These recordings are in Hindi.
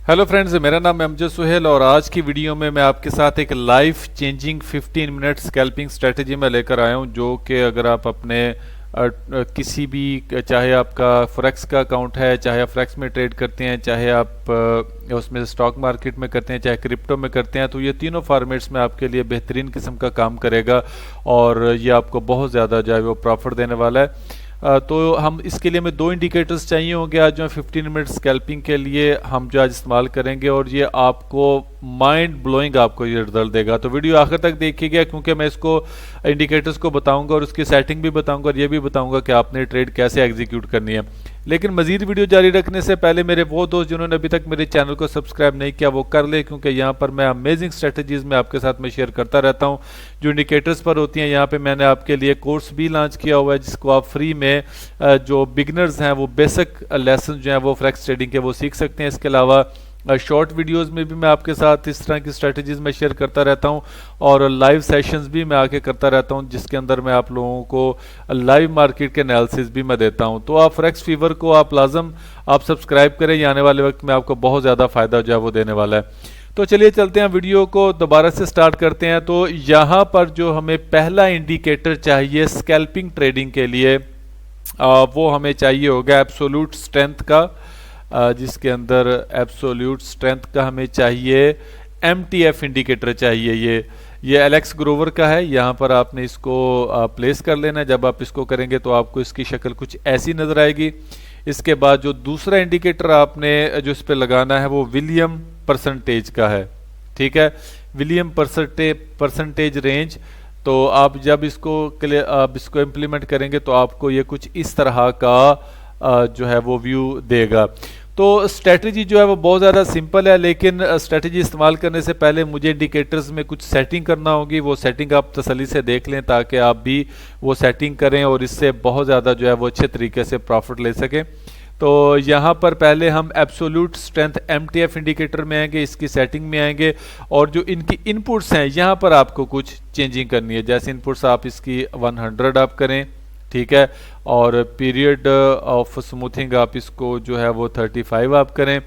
हेलो फ्रेंड्स, मेरा नाम है अमजद सुहेल और आज की वीडियो में मैं आपके साथ एक life changing 15 minute scalping strategy में लेकर आया हूं, जो कि अगर आप अपने किसी भी, चाहे आपका फॉरेक्स का अकाउंट है, चाहे आप फॉरेक्स में ट्रेड करते हैं, चाहे आप उसमें स्टॉक मार्केट में करते हैं, चाहे क्रिप्टो में करते हैं, तो ये तीनों फॉर्मेट्स में आपके लिए बेहतरीन किस्म का काम करेगा और ये आपको बहुत ज़्यादा जो है वो प्रॉफिट देने वाला है। तो हम इसके लिए हमें दो इंडिकेटर्स चाहिए होंगे आज जो 15 मिनट स्कैल्पिंग के लिए हम जो आज इस्तेमाल करेंगे और ये आपको माइंड ब्लोइंग आपको ये रिजल्ट देगा। तो वीडियो आखिर तक देखिएगा क्योंकि मैं इसको इंडिकेटर्स को बताऊंगा और उसकी सेटिंग भी बताऊंगा और ये भी बताऊंगा कि आपने ट्रेड कैसे एग्जीक्यूट करनी है। लेकिन मजीद वीडियो जारी रखने से पहले मेरे वो दोस्त जिन्होंने अभी तक मेरे चैनल को सब्सक्राइब नहीं किया वो कर ले, क्योंकि यहाँ पर मैं अमेजिंग स्ट्रेटजीज में आपके साथ में शेयर करता रहता हूँ जो इंडिकेटर्स पर होती हैं। यहाँ पे मैंने आपके लिए कोर्स भी लॉन्च किया हुआ है जिसको आप फ्री में जो बिगनर्स हैं वो बेसिक लेसन जो हैं वो फॉरेक्स ट्रेडिंग के वो सीख सकते हैं। इसके अलावा शॉर्ट वीडियोस में भी मैं आपके साथ इस तरह की स्ट्रेटजीज में शेयर करता रहता हूं और लाइव सेशंस भी मैं आके करता रहता हूं जिसके अंदर मैं आप लोगों को लाइव मार्केट के एनालिसिस भी मैं देता हूं। तो आप फॉरेक्स फीवर को आप लाजम आप सब्सक्राइब करें, ये आने वाले वक्त में आपको बहुत ज़्यादा फ़ायदा जो है वो देने वाला है। तो चलिए चलते हैं, वीडियो को दोबारा से स्टार्ट करते हैं। तो यहाँ पर जो हमें पहला इंडिकेटर चाहिए स्कैल्पिंग ट्रेडिंग के लिए वो हमें चाहिए होगा एब्सोल्यूट स्ट्रेंथ का, जिसके अंदर एब्सोल्यूट स्ट्रेंथ का हमें चाहिए MTF इंडिकेटर चाहिए। ये एलेक्स ग्रोवर का है। यहाँ पर आपने इसको प्लेस कर लेना है। जब आप इसको करेंगे तो आपको इसकी शक्ल कुछ ऐसी नजर आएगी। इसके बाद जो दूसरा इंडिकेटर आपने जो इस पे लगाना है वो विलियम परसेंटेज का है, ठीक है, विलियम परसेंटेज रेंज। तो आप जब इसको इम्प्लीमेंट करेंगे तो आपको ये कुछ इस तरह का जो है वो व्यू देगा। तो स्ट्रेटजी जो है वो बहुत ज़्यादा सिंपल है, लेकिन स्ट्रेटजी इस्तेमाल करने से पहले मुझे इंडिकेटर्स में कुछ सेटिंग करना होगी। वो सेटिंग आप तसल्ली से देख लें ताकि आप भी वो सेटिंग करें और इससे बहुत ज़्यादा जो है वो अच्छे तरीके से प्रॉफिट ले सकें। तो यहाँ पर पहले हम एब्सोल्यूट स्ट्रेंथ MTF इंडिकेटर में आएंगे, इसकी सेटिंग में आएंगे और जो इनकी इनपुट्स हैं यहाँ पर आपको कुछ चेंजिंग करनी है। जैसे इनपुट्स आप इसकी 100 आप करें, ठीक है, और पीरियड ऑफ स्मूथिंग आप इसको जो है वो 35 आप करें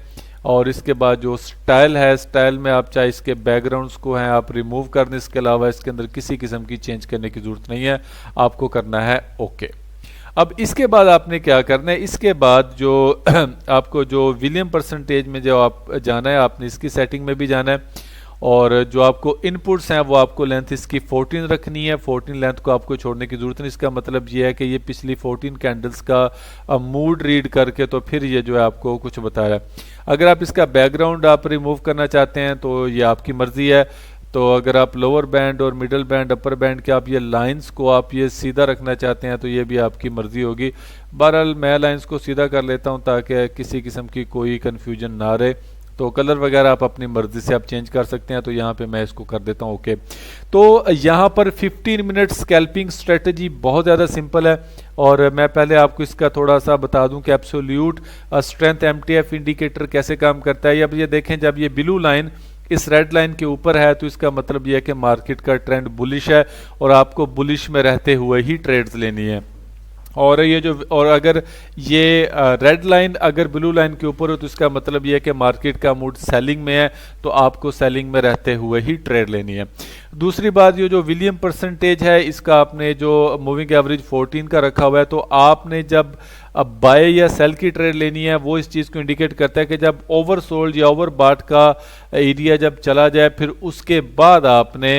और इसके बाद जो स्टाइल है, स्टाइल में आप चाहे इसके बैकग्राउंड्स को हैं आप रिमूव कर दें। इसके अलावा इसके अंदर किसी किस्म की चेंज करने की ज़रूरत नहीं है, आपको करना है ओके। अब इसके बाद आपने क्या करना है, इसके बाद जो आपको जो विलियम परसेंटेज में जो आप जाना है, आपने इसकी सेटिंग में भी जाना है और जो आपको इनपुट्स हैं वो आपको लेंथ इसकी 14 रखनी है। 14 लेंथ को आपको छोड़ने की जरूरत नहीं। इसका मतलब ये है कि ये पिछली 14 कैंडल्स का मूड रीड करके तो फिर ये जो है आपको कुछ बता रहा है। अगर आप इसका बैकग्राउंड आप रिमूव करना चाहते हैं तो ये आपकी मर्जी है। तो अगर आप लोअर बैंड और मिडल बैंड, अपर बैंड के आप ये लाइंस को आप ये सीधा रखना चाहते हैं तो ये भी आपकी मर्जी होगी। बहरहाल मैं लाइंस को सीधा कर लेता हूं ताकि किसी किस्म की कोई कंफ्यूजन ना रहे। तो कलर वगैरह आप अपनी मर्जी से आप चेंज कर सकते हैं। तो यहाँ पे मैं इसको कर देता हूँ ओके। तो यहाँ पर 15 मिनट स्कैल्पिंग स्ट्रेटजी बहुत ज़्यादा सिंपल है और मैं पहले आपको इसका थोड़ा सा बता दूं कि एब्सोल्यूट स्ट्रेंथ MTF इंडिकेटर कैसे काम करता है। अब ये देखें, जब ये ब्लू लाइन इस रेड लाइन के ऊपर है तो इसका मतलब यह है कि मार्केट का ट्रेंड बुलिश है और आपको बुलिश में रहते हुए ही ट्रेड्स लेनी है। और ये जो अगर ये रेड लाइन अगर ब्लू लाइन के ऊपर हो तो इसका मतलब ये है कि मार्केट का मूड सेलिंग में है, तो आपको सेलिंग में रहते हुए ही ट्रेड लेनी है। दूसरी बात, ये जो विलियम परसेंटेज है इसका आपने जो मूविंग एवरेज 14 का रखा हुआ है, तो आपने जब अब बाय या सेल की ट्रेड लेनी है वो इस चीज़ को इंडिकेट करता है कि जब ओवर सोल्ड या ओवर बाट का एरिया जब चला जाए फिर उसके बाद आपने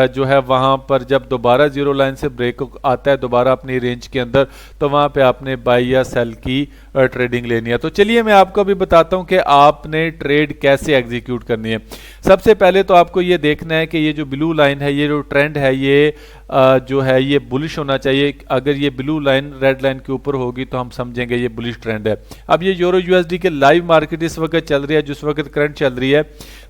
जो है वहां पर जब दोबारा जीरो लाइन से ब्रेक आता है दोबारा अपनी रेंज के अंदर, तो वहां पे आपने बाय या सेल की ट्रेडिंग लेनी है। तो चलिए मैं आपको अभी बताता हूं कि आपने ट्रेड कैसे एग्जीक्यूट करनी है। सबसे पहले तो आपको ये देखना है कि ये जो ब्लू लाइन है, ये जो ट्रेंड है, ये जो है ये बुलिश होना चाहिए। अगर ये ब्लू लाइन रेड लाइन के ऊपर होगी तो हम समझेंगे ये बुलिश ट्रेंड है। अब ये यूरो USD के लाइव मार्केट इस वक्त चल रही है, जिस वक्त करंट चल रही है।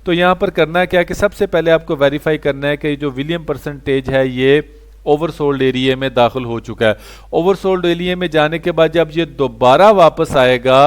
तो यहाँ पर करना क्या है कि सबसे पहले आपको वेरीफाई करना है कि जो विलियम परसेंटेज है ये ओवरसोल्ड एरिया में दाखिल हो चुका है। ओवरसोल्ड एरिया में जाने के बाद जब ये दोबारा वापस आएगा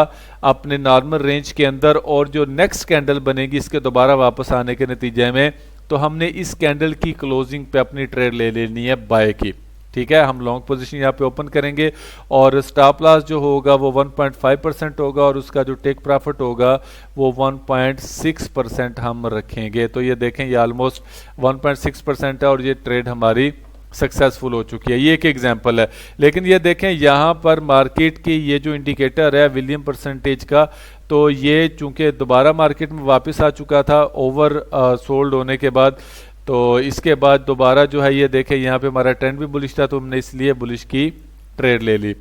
अपने नॉर्मल रेंज के अंदर और जो नेक्स्ट कैंडल बनेगी इसके दोबारा वापस आने के नतीजे में, तो हमने इस कैंडल की क्लोजिंग पे अपनी ट्रेड ले लेनी है बाय की, ठीक है, हम लॉन्ग पोजीशन यहाँ पे ओपन करेंगे और स्टॉप लॉस जो होगा वो 1.5% होगा और उसका जो टेक प्रॉफिट होगा वो 1.6% हम रखेंगे। तो ये देखें, ये ऑलमोस्ट 1.6% है और ये ट्रेड हमारी सक्सेसफुल हो चुकी है। ये एक एग्जांपल है। लेकिन ये देखें यहाँ पर मार्केट की ये जो इंडिकेटर है विलियम परसेंटेज का, तो ये चूंकि दोबारा मार्केट में वापस आ चुका था ओवर सोल्ड होने के बाद, तो इसके बाद दोबारा जो है ये देखें यहाँ पे हमारा ट्रेंड भी बुलिश था, तो हमने इसलिए बुलिश की ट्रेड ले ली।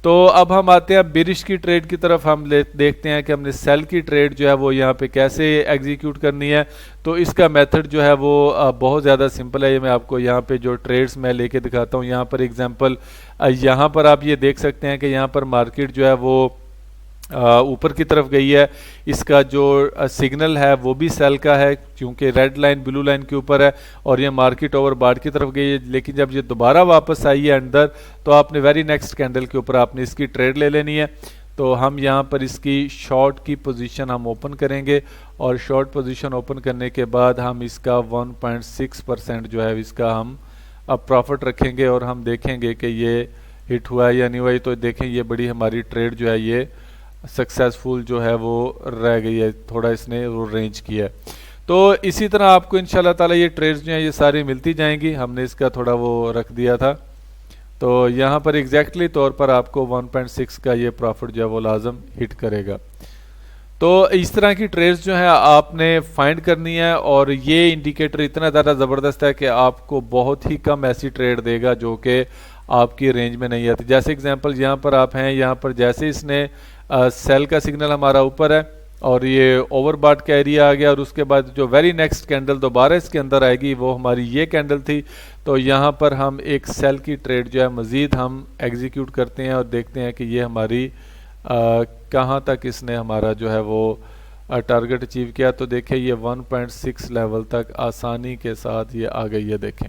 तो अब हम आते हैं बिरिश की ट्रेड की तरफ। हम देखते हैं कि हमने सेल की ट्रेड जो है वो यहाँ पे कैसे एग्जीक्यूट करनी है। तो इसका मेथड जो है वो बहुत ज़्यादा सिंपल है। ये मैं आपको यहाँ पे जो ट्रेड्स मैं लेके दिखाता हूँ। यहाँ पर एग्जांपल, यहाँ पर आप ये देख सकते हैं कि यहाँ पर मार्केट जो है वो ऊपर की तरफ गई है। इसका जो सिग्नल है वो भी सेल का है क्योंकि रेड लाइन ब्लू लाइन के ऊपर है और ये मार्केट ओवरबॉट की तरफ गई है। लेकिन जब ये दोबारा वापस आई है अंदर, तो आपने वेरी नेक्स्ट कैंडल के ऊपर आपने इसकी ट्रेड ले लेनी है। तो हम यहाँ पर इसकी शॉर्ट की पोजीशन हम ओपन करेंगे और शॉर्ट पोजीशन ओपन करने के बाद हम इसका 1.6% जो है इसका हम अब प्रॉफिट रखेंगे और हम देखेंगे कि ये हिट हुआ है या नहीं हुआ। तो देखें, ये बड़ी हमारी ट्रेड जो है ये सक्सेसफुल जो है वो रह गई है, थोड़ा इसने वो रेंज किया है। तो इसी तरह आपको इंशाल्लाह ताला ये ट्रेड्स जो हैं ये सारी मिलती जाएंगी। हमने इसका थोड़ा वो रख दिया था, तो यहाँ पर एग्जैक्टली तौर पर आपको 1.6 का ये प्रॉफिट जो है वो लाजम हिट करेगा। तो इस तरह की ट्रेड्स जो है आपने फाइंड करनी है और ये इंडिकेटर इतना ज़्यादा ज़बरदस्त है कि आपको बहुत ही कम ऐसी ट्रेड देगा जो कि आपकी रेंज में नहीं आती। जैसे एग्जांपल यहाँ पर आप हैं, यहाँ पर जैसे इसने सेल का सिग्नल हमारा ऊपर है और ये ओवरबॉट का एरिया आ गया और उसके बाद जो वेरी नेक्स्ट कैंडल दोबारा इसके अंदर आएगी वो हमारी ये कैंडल थी। तो यहाँ पर हम एक सेल की ट्रेड जो है मज़ीद हम एग्जीक्यूट करते हैं और देखते हैं कि ये हमारी कहाँ तक इसने हमारा जो है वो टारगेट अचीव किया। तो देखें, ये 1.6 लेवल तक आसानी के साथ ये आ गई है, देखें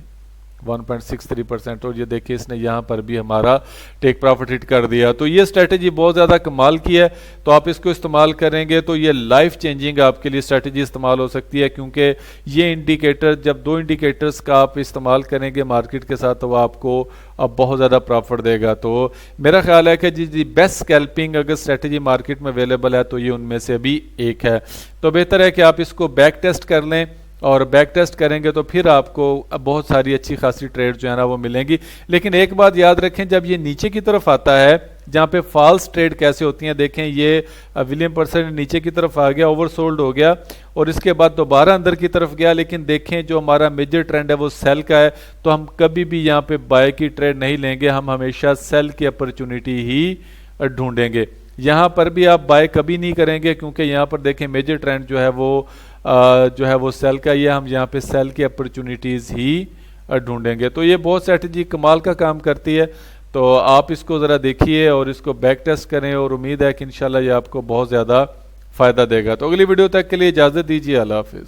1.63%। और ये देखिए इसने यहाँ पर भी हमारा टेक प्रॉफिट हिट कर दिया। तो ये स्ट्रेटेजी बहुत ज़्यादा कमाल की है। तो आप इसको इस्तेमाल करेंगे तो ये लाइफ चेंजिंग आपके लिए स्ट्रेटेजी इस्तेमाल हो सकती है, क्योंकि ये इंडिकेटर, जब दो इंडिकेटर्स का आप इस्तेमाल करेंगे मार्केट के साथ, तो वो आपको अब बहुत ज़्यादा प्रॉफिट देगा। तो मेरा ख्याल है कि जी बेस्ट स्कैल्पिंग अगर स्ट्रेटेजी मार्केट में अवेलेबल है तो ये उनमें से भी एक है। तो बेहतर है कि आप इसको बैक टेस्ट कर लें और बैक टेस्ट करेंगे तो फिर आपको बहुत सारी अच्छी खासी ट्रेड जो है ना वो मिलेंगी। लेकिन एक बात याद रखें, जब ये नीचे की तरफ आता है जहाँ पे फॉल्स ट्रेड कैसे होती हैं, देखें ये विलियम परसेंट नीचे की तरफ आ गया, ओवरसोल्ड हो गया और इसके बाद दोबारा अंदर की तरफ गया। लेकिन देखें जो हमारा मेजर ट्रेंड है वो सेल का है, तो हम कभी भी यहाँ पे बाय की ट्रेड नहीं लेंगे, हम हमेशा सेल की अपॉर्चुनिटी ही ढूंढेंगे। यहाँ पर भी आप बाय कभी नहीं करेंगे क्योंकि यहाँ पर देखें मेजर ट्रेंड जो है वो सेल का ही है, हम यहाँ पे सेल की अपॉर्चुनिटीज़ ही ढूंढेंगे। तो ये बहुत स्ट्रेटजी कमाल का काम करती है। तो आप इसको ज़रा देखिए और इसको बैक टेस्ट करें और उम्मीद है कि इंशाल्लाह ये आपको बहुत ज़्यादा फ़ायदा देगा। तो अगली वीडियो तक के लिए इजाज़त दीजिए। अल्लाह हाफिज़।